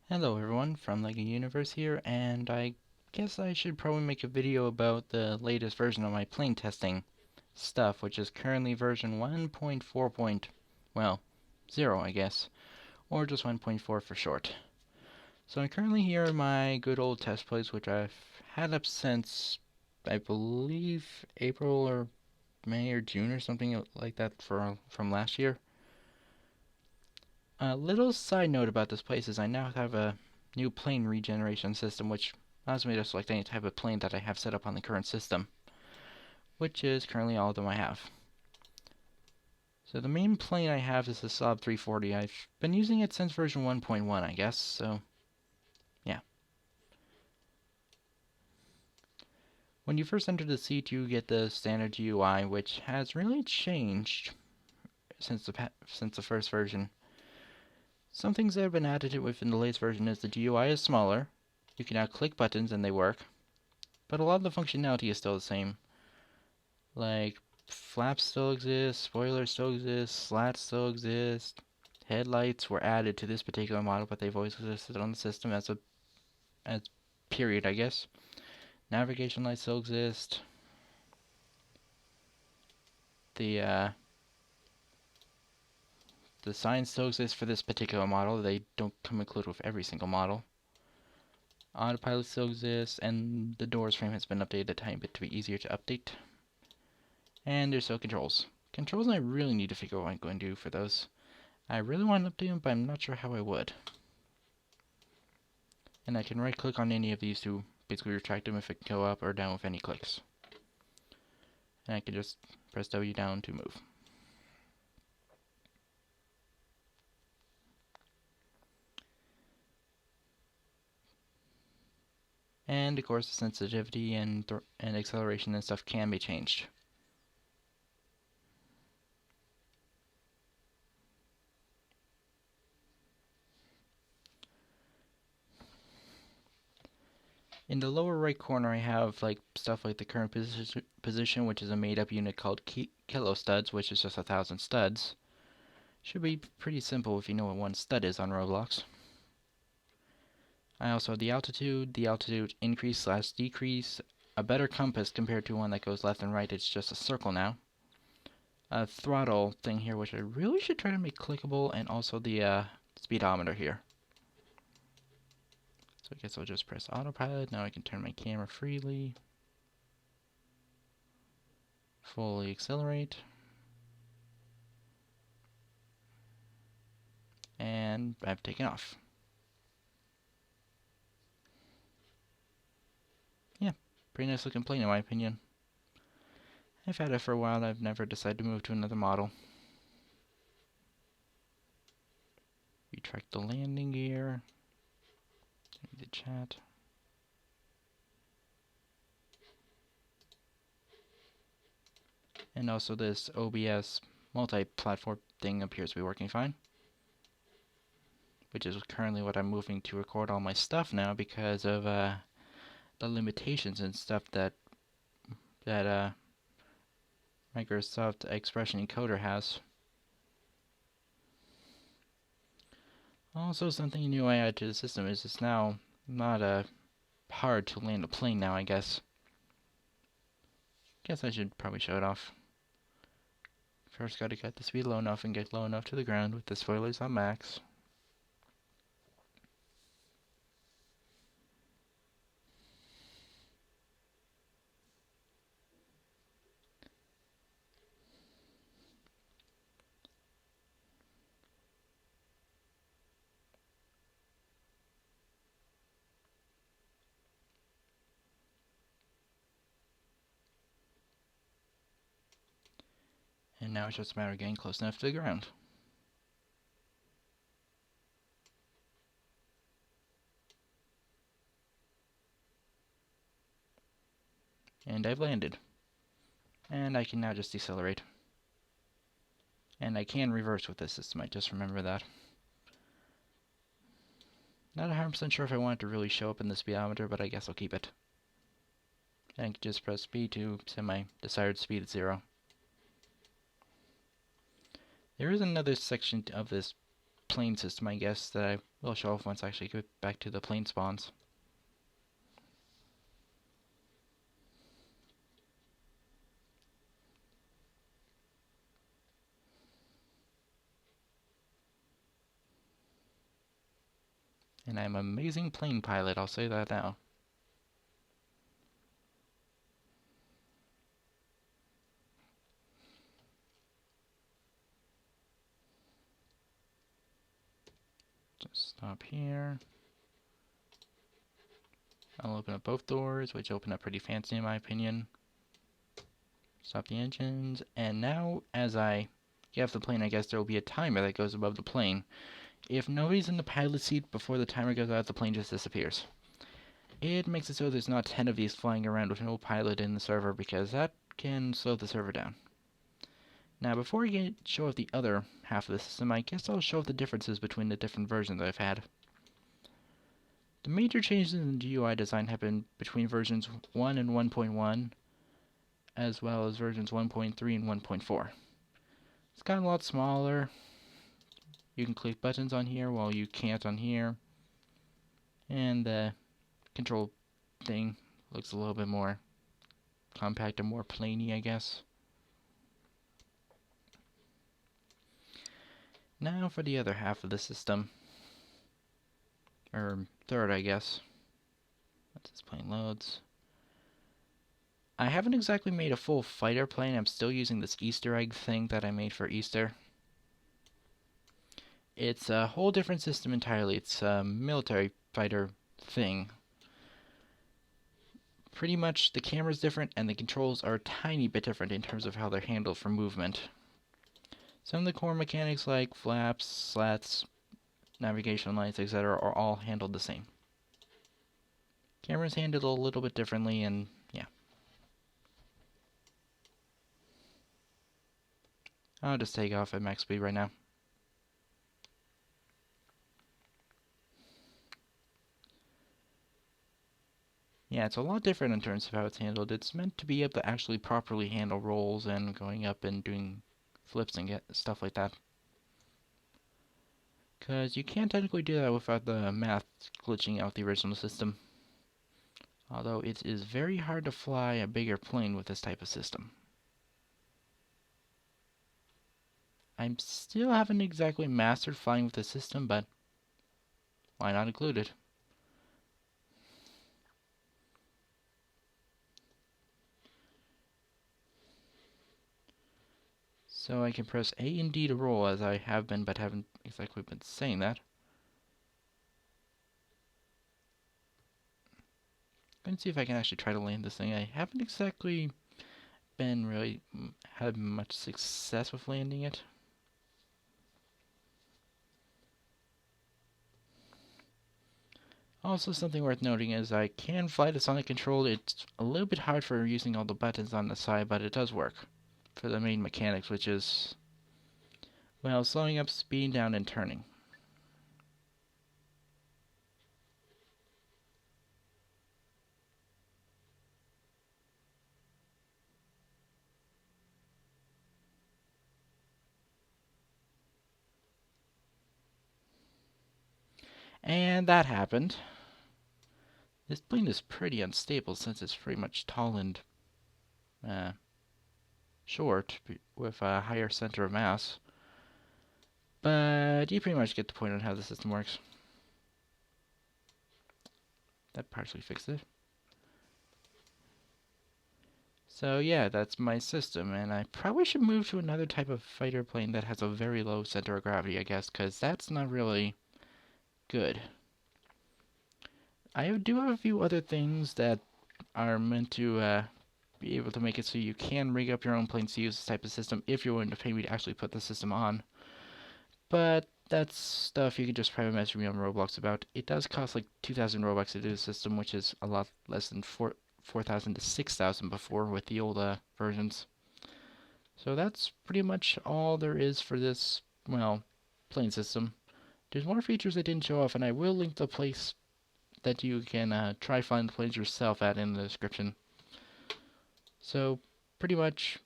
Hello everyone, from LEGO Universe here, and I guess I should probably make a video about the latest version of my plane testing stuff, which is currently version 1.4. Well, 0 I guess, or just 1.4 for short. So I'm currently here in my good old test place, which I've had up since, I believe, April or May or June or something like that from last year. A little side note about this place is I now have a new plane regeneration system, which allows me to select any type of plane that I have set up on the current system, which is currently all of them I have. So the main plane I have is the Saab 340. I've been using it since version 1.1, I guess, so yeah. When you first enter the seat, you get the standard GUI, which has really changed since the first version. Some things that have been added within the latest version is the GUI is smaller. You can now click buttons and they work, but a lot of the functionality is still the same. Like, flaps still exist, spoilers still exist, slats still exist. Headlights were added to this particular model, but they've always existed on the system as period, I guess. Navigation lights still exist. The the signs still exist for this particular model. They don't come included with every single model. Autopilot still exists, and the doors frame has been updated a tiny bit to be easier to update. And there's still controls. Controls, I really need to figure out what I'm going to do for those. I really want to update them, but I'm not sure how I would. And I can right click on any of these to basically retract them if it can go up or down with any clicks. And I can just press W down to move. And of course the sensitivity and acceleration and stuff can be changed. In the lower right corner I have like stuff like the current position, which is a made up unit called kilo studs, which is just 1,000 studs. Should be pretty simple if you know what one stud is on Roblox. I also have the altitude increase / decrease, a better compass compared to one that goes left and right, it's just a circle now. A throttle thing here, which I really should try to make clickable, and also the speedometer here. So I guess I'll just press autopilot. Now I can turn my camera freely. Fully accelerate. And I've taken off. Yeah, pretty nice looking plane in my opinion. I've had it for a while, I've never decided to move to another model. Retract the landing gear. The chat. And also this OBS multi-platform thing appears to be working fine. Which is currently what I'm moving to record all my stuff now because of the limitations and stuff that Microsoft Expression Encoder has. Also, something new I added to the system is it's now not hard to land a plane now, I guess. Guess I should probably show it off. First gotta get the speed low enough and get low enough to the ground with the spoilers on max. And now it's just a matter of getting close enough to the ground. And I've landed. And I can now just decelerate. And I can reverse with this system, I just remember that. Not 100% sure if I want it to really show up in the speedometer, but I guess I'll keep it. And I can just press B to set my desired speed at 0. There is another section of this plane system, I guess, that I will show off once I actually get back to the plane spawns. And I'm an amazing plane pilot, I'll say that now. Just stop here. I'll open up both doors, which open up pretty fancy in my opinion. Stop the engines, and now as I get off the plane, I guess there will be a timer that goes above the plane. If nobody's in the pilot seat before the timer goes out, the plane just disappears. It makes it so there's not 10 of these flying around with no pilot in the server, because that can slow the server down. Now, before I show off the other half of the system, I guess I'll show off the differences between the different versions I've had. The major changes in the GUI design happen between versions 1 and 1.1, as well as versions 1.3 and 1.4. It's gotten a lot smaller. You can click buttons on here while you can't on here. And the control thing looks a little bit more compact and more planey, I guess. Now for the other half of the system. Or third, I guess. Once this plane loads. I haven't exactly made a full fighter plane. I'm still using this Easter egg thing that I made for Easter. It's a whole different system entirely. It's a military fighter thing. Pretty much the camera's different and the controls are a tiny bit different in terms of how they're handled for movement. Some of the core mechanics like flaps, slats, navigation lights, etc. are all handled the same. Camera's handled a little bit differently, and yeah. I'll just take off at max speed right now. Yeah, it's a lot different in terms of how it's handled. It's meant to be able to actually properly handle rolls and going up and doing flips and get stuff like that. Because you can't technically do that without the math glitching out the original system. Although it is very hard to fly a bigger plane with this type of system. I still haven't exactly mastered flying with the system, but why not include it? So I can press A and D to roll as I have been, but haven't exactly been saying that. Let's see if I can actually try to land this thing. I haven't exactly been really had much success with landing it. Also, something worth noting is I can fly the Sonic control. It's a little bit hard for using all the buttons on the side, but it does work for the main mechanics, which is, well, slowing up, speeding down, and turning. And that happened. This plane is pretty unstable since it's pretty much tall and short with a higher center of mass. But you pretty much get the point on how the system works. That partially fixed it. So yeah, that's my system, and I probably should move to another type of fighter plane that has a very low center of gravity, I guess, because that's not really good. I do have a few other things that are meant to be able to make it so you can rig up your own planes to use this type of system if you're willing to pay me to actually put the system on. But that's stuff you can just private message me on Roblox about. It does cost like 2,000 Robux to do the system, which is a lot less than 4,000 to 6,000 before with the old versions. So that's pretty much all there is for this, well, plane system. There's more features I didn't show off, and I will link the place that you can try find the planes yourself at in the description. So pretty much